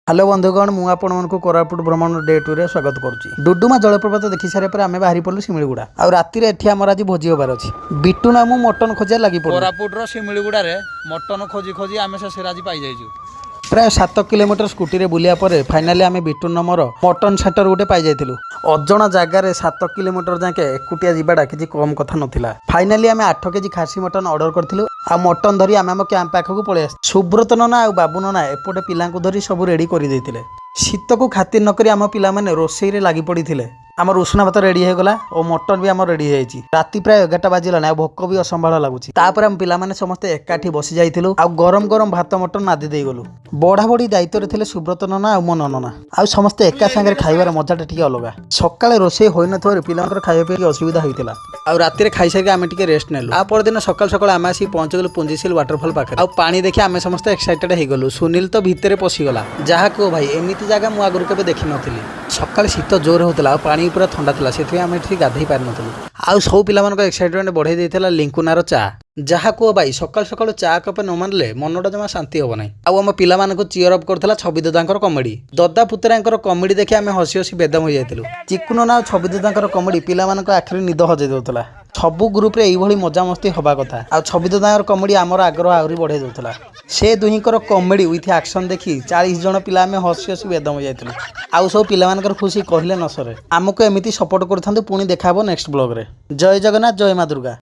Hello बंधुगण मु आपको कोरापुट भ्रमण डे 2 रे स्वागत करुच्ची। डुडुमा जलप्रपात देखी सारे आम बाहरी पड़ू शिमिलीगुड़ा आ राति एठी आमर आज भोजी होबार अछि। बिट्टू नामु मटन खोजिया लगी पड़ू कोरापुट रो शिमिलीगुड़ा रे मटन खोजी खोजी आमे से राजी पाई जाइजु। प्राय 7 किलोमीटर स्कूटी रे बुलिया परे फाइनाली आमे बिट्टू नंबर मटन सेटर गोटे पाई जाइथिलु। अजणा जगार 7 किलोमीटर जाके एकुटिया जिबाडा किछि कम कथा नथिला। फाइनाली आमे 8 केजी खासी मटन ऑर्डर करथिलु आ मटन धरी आमे हम कैंप पाखकु पळे आस। सुब्रत नना आ बाबू नना एपोटे पिलांकु धरी सब रेडी करि दैथिले। शीत को खातिर नकरी आम पिला माने रोसई रे लागि पड़िथिले। आम उष्णा भात रेडी हो गला और मटन भी आम रेडी हो जाइए। राति प्राय 11टा बाजिलानी भोक भी असंभाल लगुच। आम पिला माने समस्ते एकाठी बसी जाइथिलु आ गरम गरम भात मटन नादी दे गलु। बड़ा बड़ी दायित्व रे सुब्रत नना आ मो नना आ समस्ते एका संगे खाइबार मजाटा टिके अलगा। सकाळे रोसई होई नथोर पिलांकर खाइबा पे असुविधा होइतिला आ राति रे खाइ सारि आमे टिके रेस्ट नेलु। आ पर दिन सकाळ सकाळ आमे आसी पहुंच गलु पुंजीसिल वाटरफॉल पाखे आ पानी देखि आमे समस्ते एक्साइटेड हे गलु। सुनील तो भितरे पसी गला जहा को भाई एमिति जगह मु आगुर केबे देखि नथिली। सकाळ शीत जोर होतला पानी पूरा ठंडा थिला सेथि आमे एठी गाधई पार नथलु। आ सब पिला मानको एक्साइटमेंट बढ़ाई देथिला लिंकुनार चा जहा को भाई सकाळ सकाळ चा कप न मानले मनटा जमा शांति होब नाही। आ हम पिला मानको चियर अप करथला छबि दादांकर कॉमेडी ददा पुतरांकर कॉमेडी देखि आमे हसी हसी बेदम हो जाइतिलु। चिकुनो ना छबि दादांकर कॉमेडी पिला मानको आखिर निद हजै दोतला। सबु ग्रुप रे एभली मजा मस्ती होबा कथा आ छबि दादांकर कॉमेडी हमर आग्रह आउरी बढ़ाई दोतला। से दुहीकर कॉमेडी विथ एक्शन देखि 40 जण पिला आमे हसी हसी बेदम हो जाइतिलु। आ सब पिला मानकर खुशी कहले न सरे। हमको एमिति सपोर्ट करथांतु पुणी देखाबो नेक्स्ट ब्लॉग रे। जय जगन्नाथ जय मां दुर्गा।